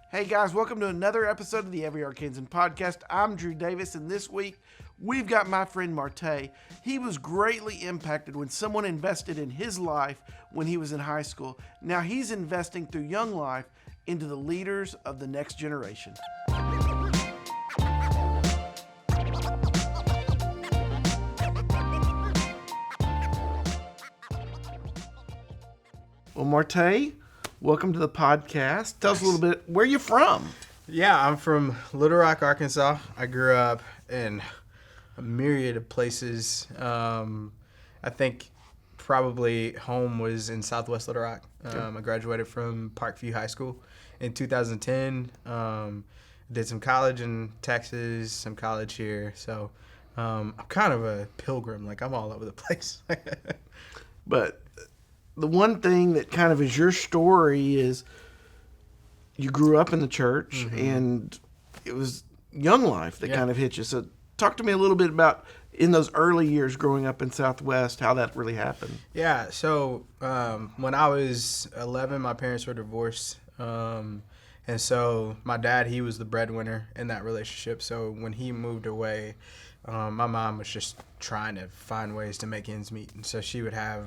Hey guys, welcome to another episode of the Every Arkansan podcast. I'm Drew Davis, and this week we've got my friend Marté. He was greatly impacted when someone invested in his life when he was in high school. Now he's investing through Young Life into the leaders of the next generation. Well, Marté, welcome to the podcast. Tell us a little bit, where are you from? Yeah, I'm from Little Rock, Arkansas. I grew up in a myriad of places. I think probably home was in Southwest Little Rock. I graduated from Parkview High School in 2010. Did some college in Texas, some college here. So I'm kind of a pilgrim. Like, I'm all over the place. But the one thing that kind of is your story is you grew up in the church, and it was Young Life that kind of hit you. So talk to me a little bit about in those early years growing up in Southwest, how that really happened. Yeah, so when I was 11, my parents were divorced. And so my dad, he was the breadwinner in that relationship. So when he moved away, my mom was just trying to find ways to make ends meet. And so she would have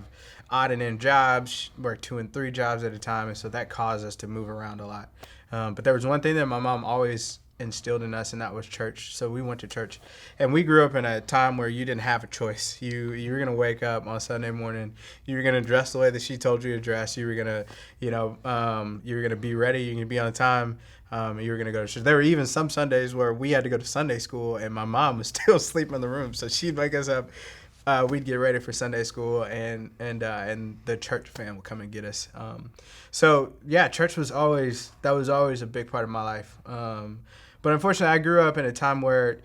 odd and end jobs, work 2 and 3 jobs at a time. And so that caused us to move around a lot. But there was one thing that my mom always instilled in us, and that was church. So we went to church, and we grew up in a time where you didn't have a choice. You were going to wake up on Sunday morning. You were going to dress the way that she told you to dress. You were going to, you were going to be ready. You're going to be on time. You were going to go to church. There were even some Sundays where we had to go to Sunday school, and my mom was still asleep in the room. So she'd wake us up. We'd get ready for Sunday school, and the church fan would come and get us. So yeah, church was always a big part of my life. But unfortunately, I grew up in a time where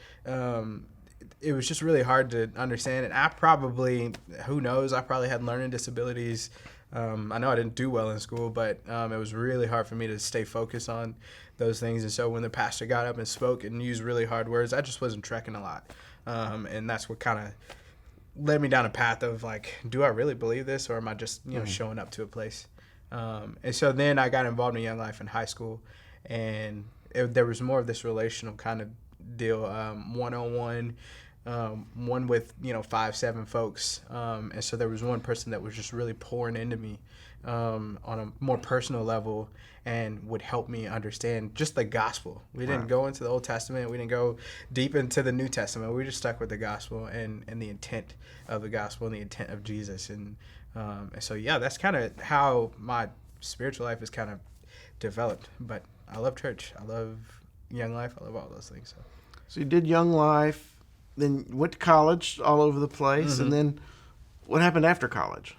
it was just really hard to understand. And I probably, who knows, I probably had learning disabilities. I know I didn't do well in school, but it was really hard for me to stay focused on those things. And so when the pastor got up and spoke and used really hard words, I just wasn't trekking a lot. And that's what kind of led me down a path of like, do I really believe this, or am I just showing up to a place? And so then I got involved in Young Life in high school, and there was more of this relational kind of deal, one-on-one, one with 5-7 folks, and so there was one person that was just really pouring into me on a more personal level and would help me understand just the gospel. We didn't go into the Old Testament. We didn't go deep into the New Testament. We just stuck with the gospel and the intent of the gospel and the intent of Jesus. And so, yeah, that's kind of how my spiritual life is kind of developed. But I love church. I love Young Life. I love all those things. So you did Young Life, then went to college all over the place, and then what happened after college?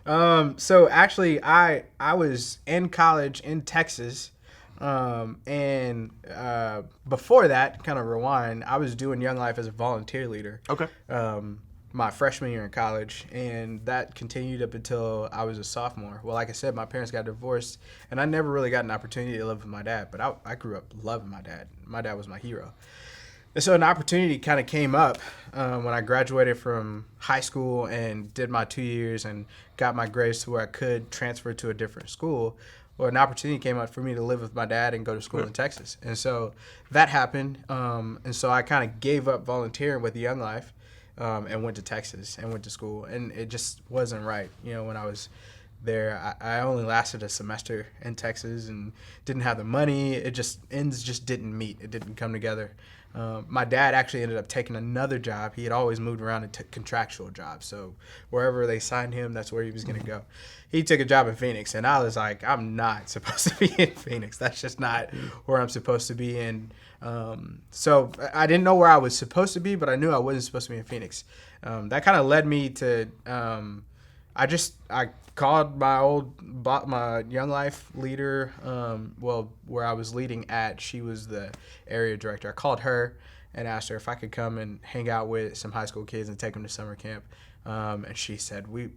So actually, I was in college in Texas, and before that, kind of rewind, I was doing Young Life as a volunteer leader. Okay. My freshman year in college, and that continued up until I was a sophomore. Well, like I said, my parents got divorced, and I never really got an opportunity to live with my dad, but I grew up loving my dad. My dad was my hero. And so an opportunity kind of came up when I graduated from high school and did my 2 years and got my grades to where I could transfer to a different school. Well, an opportunity came up for me to live with my dad and go to school in Texas. And so that happened. And so I kind of gave up volunteering with Young Life and went to Texas and went to school. And it just wasn't right. When I was there, I only lasted a semester in Texas and didn't have the money. Ends just didn't meet. It didn't come together. My dad actually ended up taking another job. He had always moved around and took contractual jobs. So wherever they signed him, that's where he was going to go. He took a job in Phoenix, and I was like, I'm not supposed to be in Phoenix. That's just not where I'm supposed to be in. So I didn't know where I was supposed to be, but I knew I wasn't supposed to be in Phoenix. That kind of led me to I called my Young Life leader, where I was leading at. She was the area director. I called her and asked her if I could come and hang out with some high school kids and take them to summer camp. And she said, we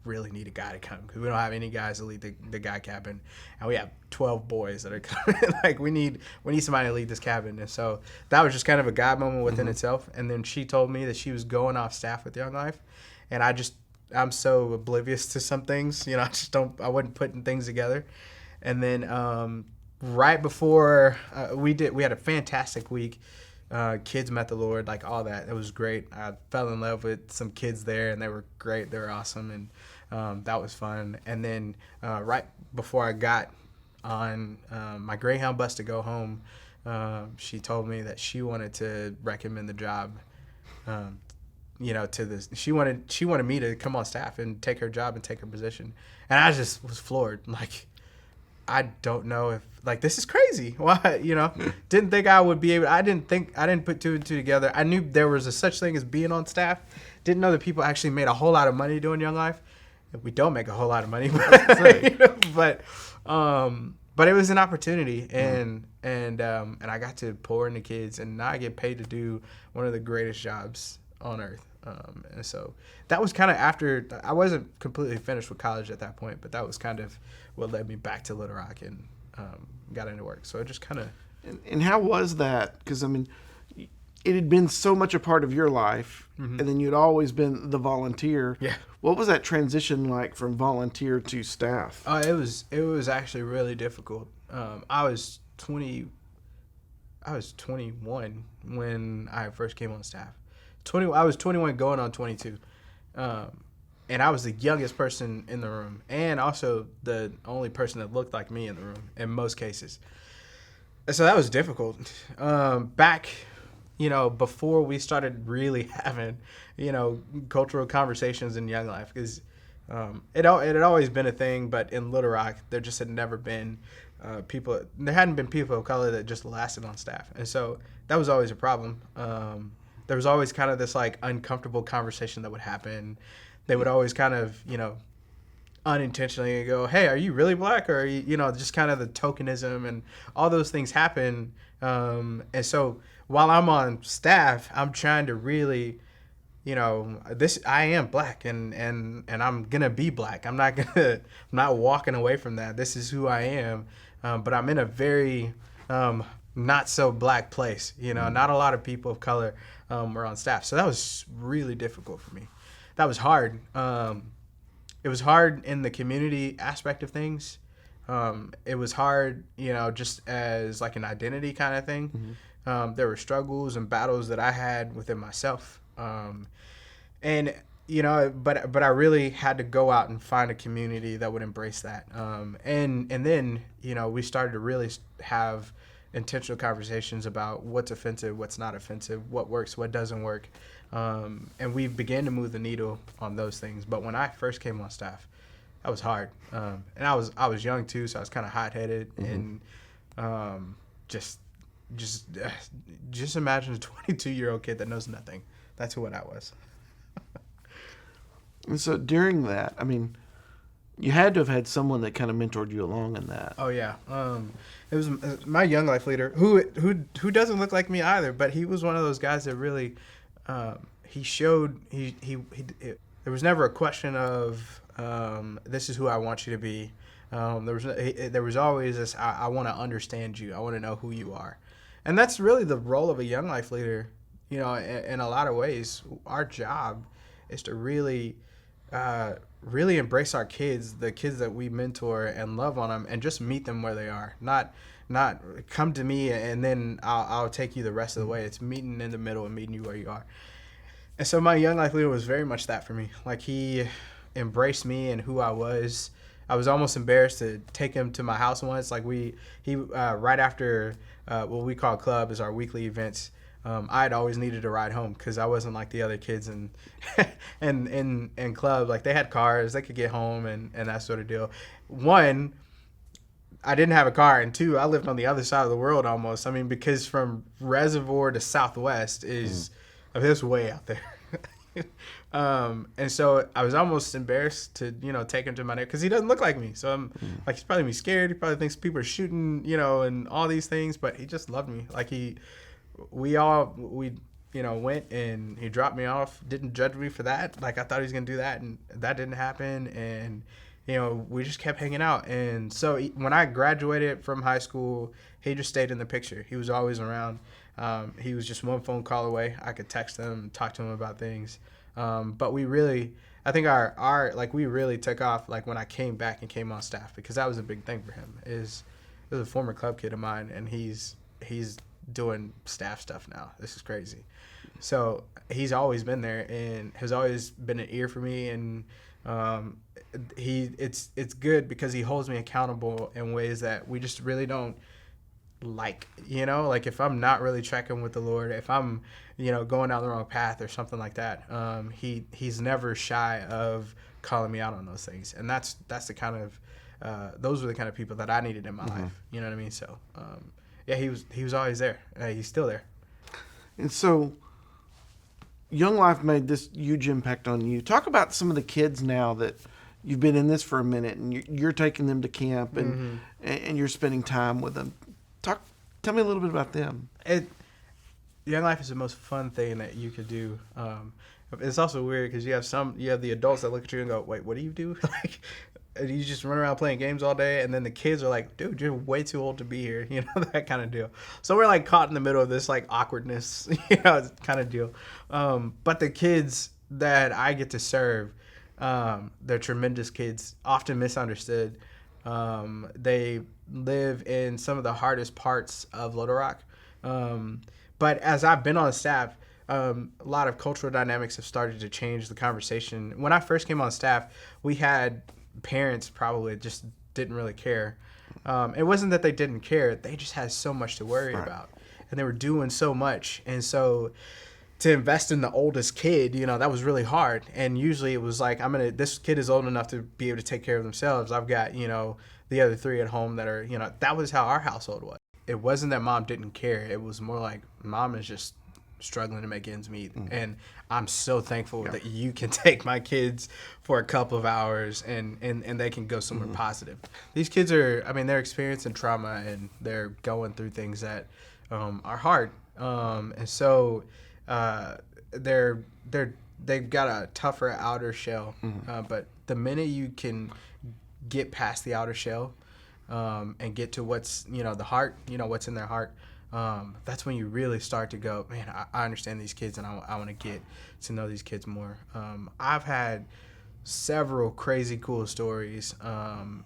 really need a guy to come because we don't have any guys to lead the guy cabin. And we have 12 boys that are coming. Like, we need somebody to lead this cabin. And so that was just kind of a God moment within itself. And then she told me that she was going off staff with Young Life. And I'm so oblivious to some things, I wouldn't put things together. And then right before we had a fantastic week. Kids met the Lord, like all that. It was great. I fell in love with some kids there, and they were great. They were awesome, and that was fun. And then right before I got on my Greyhound bus to go home, she told me that she wanted to recommend the job. To this, she wanted me to come on staff and take her job and take her position, and I just was floored. Like, I don't know if, like, this is crazy. Why, didn't think I would be able. I didn't put two and two together. I knew there was a such thing as being on staff. Didn't know that people actually made a whole lot of money doing Young Life. We don't make a whole lot of money, but it was an opportunity, and I got to pour into kids, and now I get paid to do one of the greatest jobs on earth. And so that was kind of after I wasn't completely finished with college at that point, but that was kind of what led me back to Little Rock and got into work. So it just kind of. And how was that? Because, I mean, it had been so much a part of your life, and then you'd always been the volunteer. Yeah. What was that transition like from volunteer to staff? It was actually really difficult. I was 21 when I first came on staff. I was 21 going on 22. And I was the youngest person in the room, and also the only person that looked like me in the room in most cases. So that was difficult. Back, before we started really having, cultural conversations in Young Life, because it had always been a thing, but in Little Rock, there just had never been there hadn't been people of color that just lasted on staff. And so that was always a problem. There was always kind of this, like, uncomfortable conversation that would happen. They would always kind of, unintentionally go, hey, are you really black? Or, just kind of the tokenism and all those things happen. And so while I'm on staff, I'm trying to really, I am black and I'm going to be black. I'm not walking away from that. This is who I am. But I'm in a very not so black place. Not a lot of people of color were on staff. So that was really difficult for me. That was hard. It was hard in the community aspect of things. It was hard, just as like an identity kind of thing. There were struggles and battles that I had within myself. But I really had to go out and find a community that would embrace that. And then, we started to really have intentional conversations about what's offensive, what's not offensive, what works, what doesn't work. And we began to move the needle on those things. But when I first came on staff, that was hard. And I was young too, so I was kind of hot-headed. And just imagine a 22-year-old kid that knows nothing. That's what I was. And so during that, I mean, you had to have had someone that kind of mentored you along in that. Oh yeah, it was my Young Life leader who doesn't look like me either, but he was one of those guys that really he showed there was never a question of this is who I want you to be. There was always this I want to understand you. I want to know who you are, and that's really the role of a Young Life leader. In a lot of ways, our job is to really embrace our kids, the kids that we mentor, and love on them, and just meet them where they are. Not come to me and then I'll take you the rest of the way. It's meeting in the middle and meeting you where you are. And so my Young Life leader was very much that for me. Like, he embraced me and who I was. I was almost embarrassed to take him to my house once. Like, he right after what we call club is our weekly events. I'd always needed a ride home because I wasn't like the other kids in club. Like, they had cars, they could get home and that sort of deal. One, I didn't have a car, and two, I lived on the other side of the world almost. I mean, because from Reservoir to Southwest is it's way out there. And so I was almost embarrassed to, take him to my neighbor because he doesn't look like me. So I'm like, he's probably scared. He probably thinks people are shooting, and all these things, but he just loved me. Like, we went and he dropped me off, didn't judge me for that. Like, I thought he was going to do that, and that didn't happen. And, we just kept hanging out. And so when I graduated from high school, he just stayed in the picture. He was always around. He was just one phone call away. I could text him, talk to him about things. But we really, I think we really took off, like, when I came back and came on staff, because that was a big thing for him. It was a former club kid of mine, and he's doing staff stuff now. This is crazy. So he's always been there and has always been an ear for me, and it's good because he holds me accountable in ways that we just really don't like, like if I'm not really tracking with the Lord, if I'm, going down the wrong path or something like that, he's never shy of calling me out on those things. And that's the kind of, those were the kind of people that I needed in my life. You know what I mean? So, yeah, he was always there. He's still there. And so Young Life made this huge impact on you. Talk about some of the kids now that you've been in this for a minute and you're taking them to camp and you're spending time with them. Tell me a little bit about them. Young Life is the most fun thing that you could do. It's also weird because you have the adults that look at you and go, "Wait, what do you do?" And you just run around playing games all day, and then the kids are like, "Dude, you're way too old to be here," that kind of deal. So we're like caught in the middle of this like awkwardness, kind of deal. But the kids that I get to serve, they're tremendous kids, often misunderstood. They live in some of the hardest parts of Little Rock. But as I've been on staff, a lot of cultural dynamics have started to change the conversation. When I first came on staff, we had parents probably just didn't really care. It wasn't that they didn't care. They just had so much to worry about. And they were doing so much. And so to invest in the oldest kid, that was really hard. And usually it was like, this kid is old enough to be able to take care of themselves. I've got, the other three at home that are, that was how our household was. It wasn't that mom didn't care. It was more like mom is just struggling to make ends meet. And I'm so thankful that you can take my kids for a couple of hours and they can go somewhere positive. These kids are, they're experiencing trauma and they're going through things that are hard. And so they've got a tougher outer shell. But the minute you can get past the outer shell and get to what's, the heart, what's in their heart, that's when you really start to go, man, I understand these kids and I want to get to know these kids more. I've had several crazy cool stories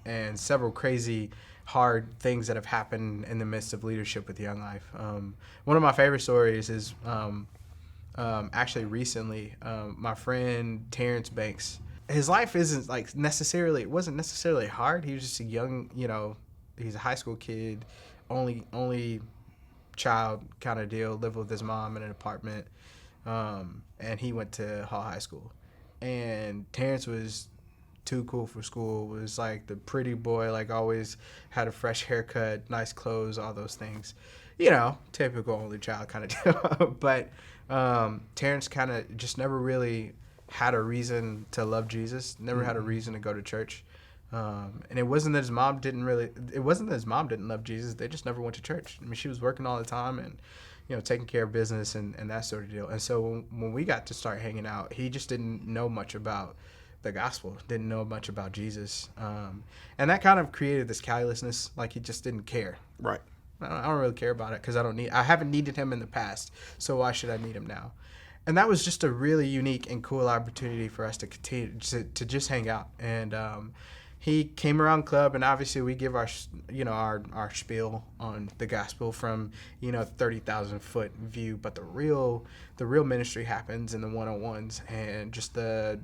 and several crazy hard things that have happened in the midst of leadership with Young Life. One of my favorite stories is actually recently, my friend Terence Banks. His life wasn't necessarily hard. He was just a young, he's a high school kid, only child kind of deal, lived with his mom in an apartment, and he went to Hall High School. And Terrence was too cool for school, was like the pretty boy, like always had a fresh haircut, nice clothes, all those things. Typical only child kind of deal. But Terrence kind of just never really had a reason to love Jesus, never had a reason to go to church. And it wasn't that his mom didn't love Jesus. They just never went to church. She was working all the time and, taking care of business and that sort of deal. And so when we got to start hanging out, he just didn't know much about the gospel, didn't know much about Jesus. And that kind of created this callousness, like he just didn't care. Right. I don't really care about it because I haven't needed him in the past, so why should I need him now? And that was just a really unique and cool opportunity for us to continue to just hang out. And he came around club, and obviously we give our spiel on the gospel from 30,000 foot view. But the real ministry happens in the one-on-ones and just the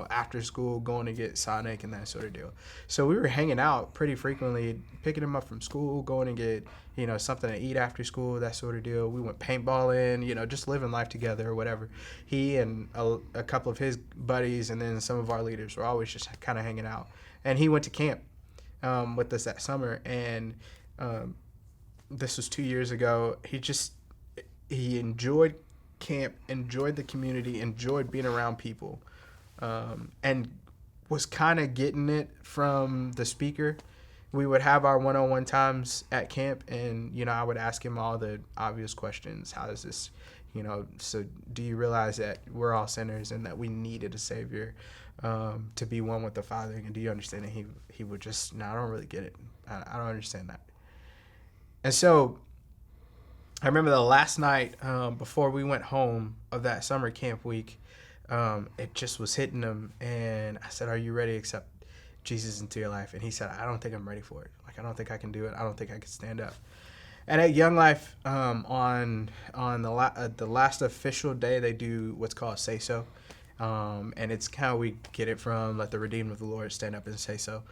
after school going to get Sonic and that sort of deal. So we were hanging out pretty frequently, picking him up from school, going to get something to eat after school, that sort of deal. We went paintballing, just living life together or whatever. He and a couple of his buddies and then some of our leaders were always just kind of hanging out. And he went to camp with us that summer, and this was 2 years ago. He enjoyed camp, enjoyed the community, enjoyed being around people, and was kind of getting it from the speaker. We would have our one-on-one times at camp, and I would ask him all the obvious questions. How does this, so do you realize that we're all sinners and that we needed a Savior to be one with the Father? And do you understand? And he would just, no, I don't really get it. I don't understand that. And so I remember the last night before we went home of that summer camp week, it just was hitting him, and I said, "Are you ready to accept Jesus into your life. And he said, I don't think I'm ready for it. Like, I don't think I can do it. I don't think I can stand up. And at Young Life, on the last official day, they do what's called Say So. And it's how we get it from, let the redeemed of the Lord stand up and say so.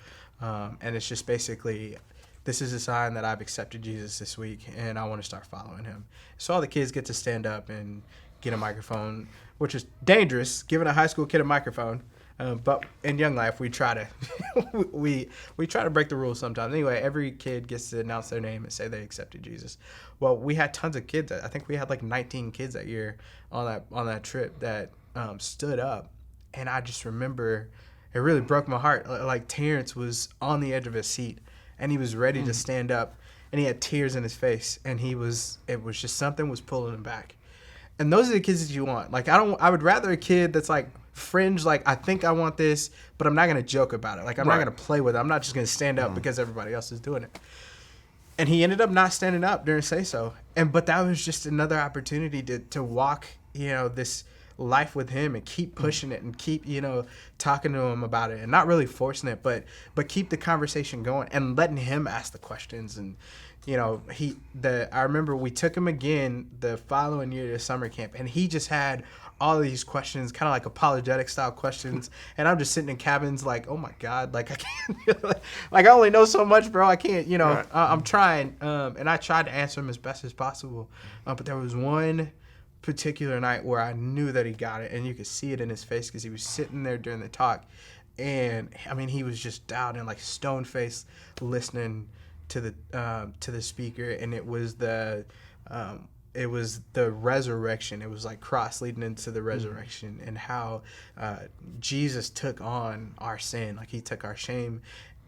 And it's just basically, this is a sign that I've accepted Jesus this week, and I want to start following him. So all the kids get to stand up and get a microphone, which is dangerous, giving a high school kid a microphone. But in Young Life, we try to we try to break the rules sometimes. Anyway, every kid gets to announce their name and say they accepted Jesus. Well, we had tons of kids. I think we had like 19 kids that year on that trip that stood up, and I just remember it really broke my heart. Like Terence was on the edge of his seat, and he was ready to stand up, and he had tears in his face, and it was just something was pulling him back. And those are the kids that you want. Like I would rather a kid that's like fringe, like I think I want this, but I'm not gonna joke about it. Like I'm not gonna play with it. I'm not just gonna stand up because everybody else is doing it. And he ended up not standing up during Say So. But that was just another opportunity to walk, this life with him and keep pushing it and keep, talking to him about it and not really forcing it, but keep the conversation going and letting him ask the questions. And, I remember we took him again the following year to summer camp, and he just had all of these questions, kind of like apologetic style questions. And I'm just sitting in cabins like, oh my God, like I can't, like I only know so much, bro. I can't, Right. I'm trying. And I tried to answer him as best as possible. But there was one particular night where I knew that he got it, and you could see it in his face because he was sitting there during the talk. And I mean, he was just down and like stone faced listening to the speaker. And it was the resurrection. It was like cross leading into the resurrection, and how Jesus took on our sin, like he took our shame.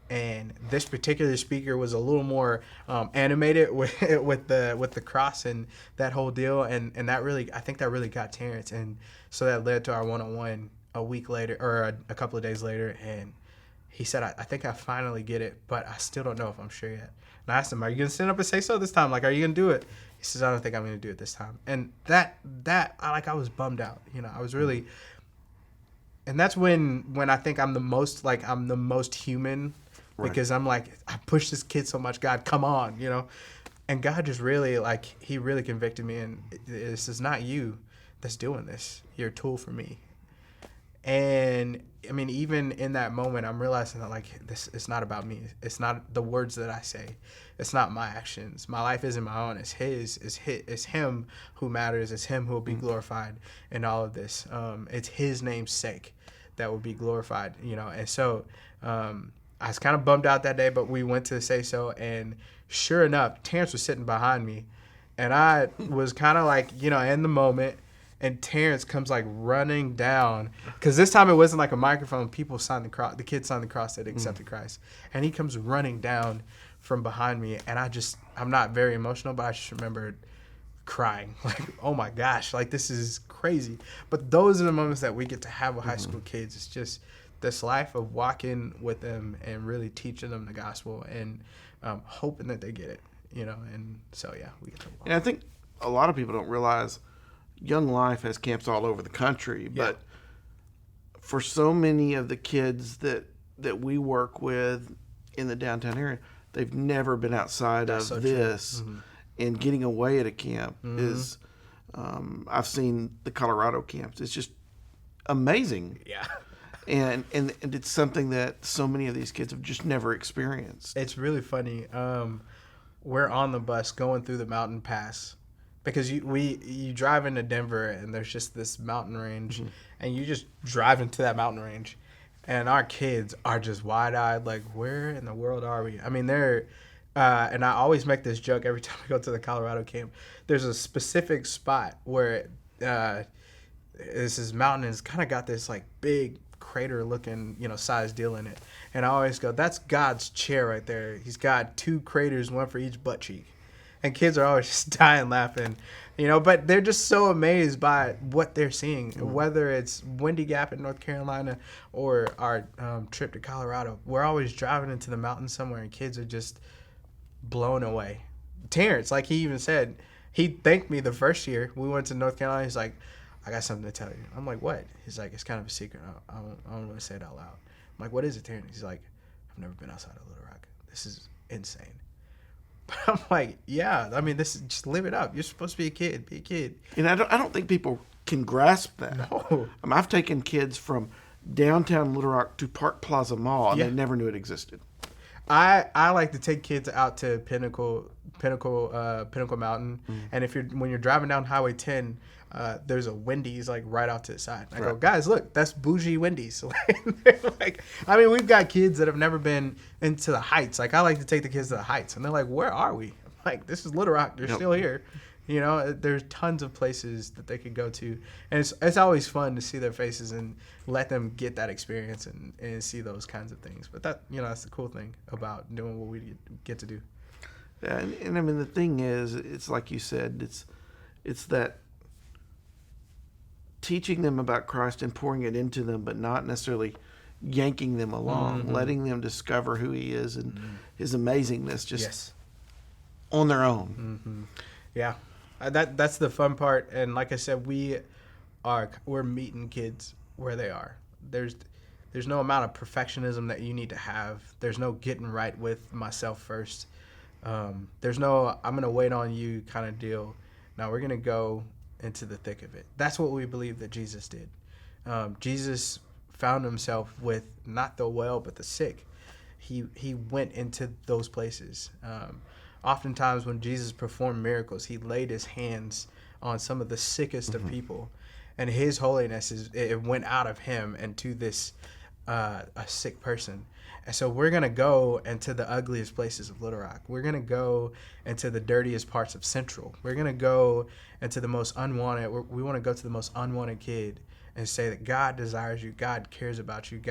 And this particular speaker was a little more animated with the cross and that whole deal, and I think that really got Terrence, and so that led to our one-on-one a week later or a couple of days later, and he said, I think I finally get it, but I still don't know if I'm sure yet. And I asked him, are you going to stand up and say so this time? Like, are you going to do it? He says, I don't think I'm going to do it this time. And that I was bummed out. I was really, and that's when I think I'm the most human, because I'm like, I pushed this kid so much. God, come on, And God just really, he really convicted me. And this is not you that's doing this. You're a tool for me. And I mean, even in that moment, I'm realizing that this, it's not about me. It's not the words that I say. It's not my actions. My life isn't my own. It's his. It's him who matters. It's him who will be glorified in all of this. It's his name's sake that will be glorified, And so I was kind of bummed out that day, but we went to Say So, and sure enough, Terrence was sitting behind me, and I was kind of in the moment. And Terrence comes running down, because this time it wasn't like a microphone. People signed the cross. The kids signed the cross that accepted Christ, and he comes running down from behind me, and I'm not very emotional, but I just remember crying, oh my gosh, this is crazy. But those are the moments that we get to have with high school kids. It's just this life of walking with them and really teaching them the gospel and hoping that they get it, And so we get to walk. And I think a lot of people don't realize Young Life has camps all over the country, but for so many of the kids that we work with in the downtown area, they've never been outside of this. And getting away at a camp is, I've seen the Colorado camps. It's just amazing. Yeah. And it's something that so many of these kids have just never experienced. It's really funny. We're on the bus going through the mountain pass. Because you drive into Denver, and there's just this mountain range, and you just drive into that mountain range, and our kids are just wide-eyed, like, where in the world are we? I mean, they're, and I always make this joke every time I go to the Colorado camp. There's a specific spot where this mountain has kind of got this big crater-looking, size deal in it, and I always go, that's God's chair right there. He's got 2 craters, one for each butt cheek. And kids are always just dying laughing, but they're just so amazed by what they're seeing, whether it's Windy Gap in North Carolina or our trip to Colorado. We're always driving into the mountains somewhere, and kids are just blown away. Terrence, he even said, he thanked me the first year. We went to North Carolina. He's like, I got something to tell you. I'm like, what? He's like, it's kind of a secret. I don't want to say it out loud. I'm like, what is it, Terrence? He's like, I've never been outside of Little Rock. This is insane. But I'm like, yeah, I mean, this is just live it up. You're supposed to be a kid. Be a kid. And I don't think people can grasp that. No. I've taken kids from downtown Little Rock to Park Plaza Mall, and they never knew it existed. I like to take kids out to Pinnacle Mountain, and when you're driving down Highway 10, there's a Wendy's like right off to the side. I go, guys, look, that's bougie Wendy's. Like, I mean, we've got kids that have never been into the Heights. Like, I like to take the kids to the Heights, and they're like, where are we? I'm like, this is Little Rock. They're still here. You know, there's tons of places that they could go to, and it's always fun to see their faces and let them get that experience and see those kinds of things. But that's the cool thing about doing what we get to do. Yeah, and I mean, the thing is, it's like you said, it's that teaching them about Christ and pouring it into them, but not necessarily yanking them along, letting them discover who He is and His amazingness just on their own. Yeah. That's the fun part, and like I said, we're meeting kids where they are. There's no amount of perfectionism that you need to have. There's no getting right with myself first. There's no I'm gonna wait on you kind of deal. Now we're gonna go into the thick of it. That's what we believe that Jesus did. Jesus found Himself with not the well but the sick. He went into those places. Oftentimes when Jesus performed miracles, He laid His hands on some of the sickest of people, and His holiness it went out of Him and to this a sick person. And so we're going to go into the ugliest places of Little Rock. We're going to go into the dirtiest parts of Central. We're going to go into the most unwanted. We want to go to the most unwanted kid and say that God desires you. God cares about you.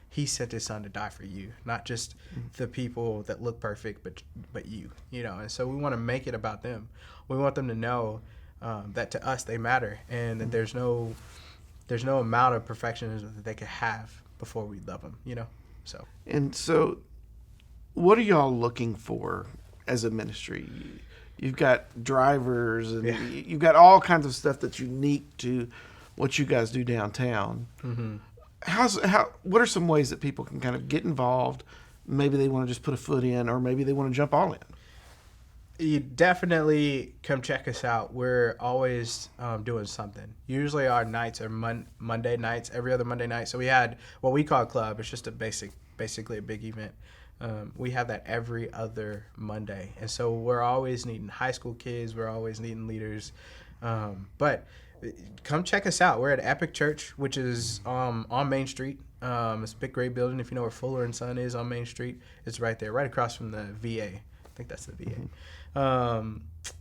He sent His Son to die for you, not just the people that look perfect, but you know. And so we want to make it about them. We want them to know that to us they matter, and that there's no amount of perfectionism that they could have before we love them, you know. So, what are y'all looking for as a ministry? You've got drivers, and you've got all kinds of stuff that's unique to what you guys do downtown. What are some ways that people can kind of get involved? Maybe they want to just put a foot in, or maybe they want to jump all in. You definitely come check us out. We're always doing something. Usually our nights are Monday nights, every other Monday night. So we had what we call a club. It's just basically a big event. We have that every other Monday. And so we're always needing high school kids. We're always needing leaders. But come check us out. We're at Epic Church, which is on Main Street. It's a big, great building. If you know where Fuller and Son is on Main Street, it's right there, right across from the VA. I think that's the VA.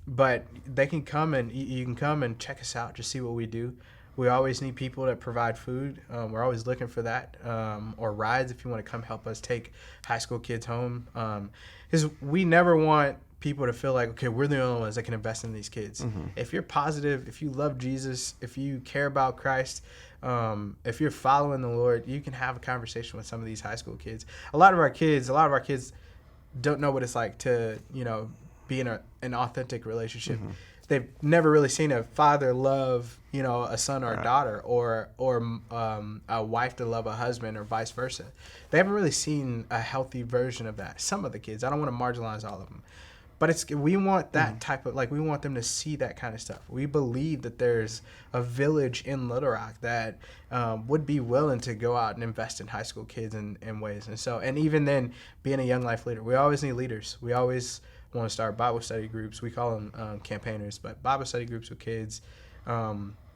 But they can come and you can come and check us out, just see what we do. We always need people that provide food. We're always looking for that, or rides if you want to come help us take high school kids home. Because we never want people to feel like, okay, we're the only ones that can invest in these kids. If you're positive, if you love Jesus, if you care about Christ, if you're following the Lord, you can have a conversation with some of these high school kids. A lot of our kids don't know what it's like to, be in an authentic relationship. They've never really seen a father love, a son or a daughter, or a wife to love a husband, or vice versa. They haven't really seen a healthy version of that. Some of the kids, I don't want to marginalize all of them, but we want that type of, we want them to see that kind of stuff. We believe that there's a village in Little Rock that would be willing to go out and invest in high school kids in ways. And even then, being a young life leader, we always need leaders. We always want to start Bible study groups. We call them campaigners, but Bible study groups with kids.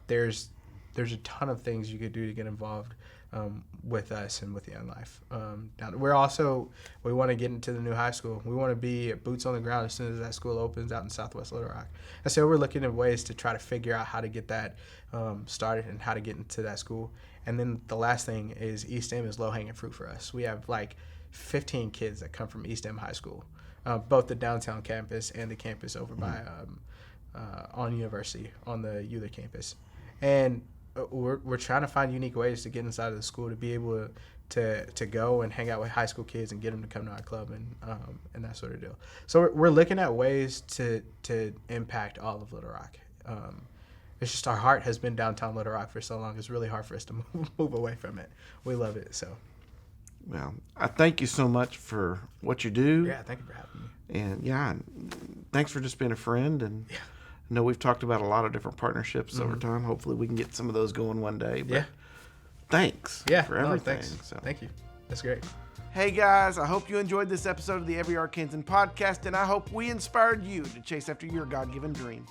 There's a ton of things you could do to get involved with us and with Young Life. We want to get into the new high school. We want to be boots on the ground as soon as that school opens out in Southwest Little Rock. And so we're looking at ways to try to figure out how to get that started and how to get into that school. And then the last thing is East End is low-hanging fruit for us. We have 15 kids that come from East End High School. Both the downtown campus and the campus over by on University, on the Euler campus. And we're trying to find unique ways to get inside of the school to be able to go and hang out with high school kids and get them to come to our club and that sort of deal. So we're looking at ways to impact all of Little Rock. It's just our heart has been downtown Little Rock for so long. It's really hard for us to move away from it. We love it, so. Well, I thank you so much for what you do. Yeah, thank you for having me. And thanks for just being a friend. And I know we've talked about a lot of different partnerships over time. Hopefully we can get some of those going one day. But thanks for everything. Thanks. So. Thank you. That's great. Hey guys, I hope you enjoyed this episode of the Every Arkansan podcast, and I hope we inspired you to chase after your God-given dream.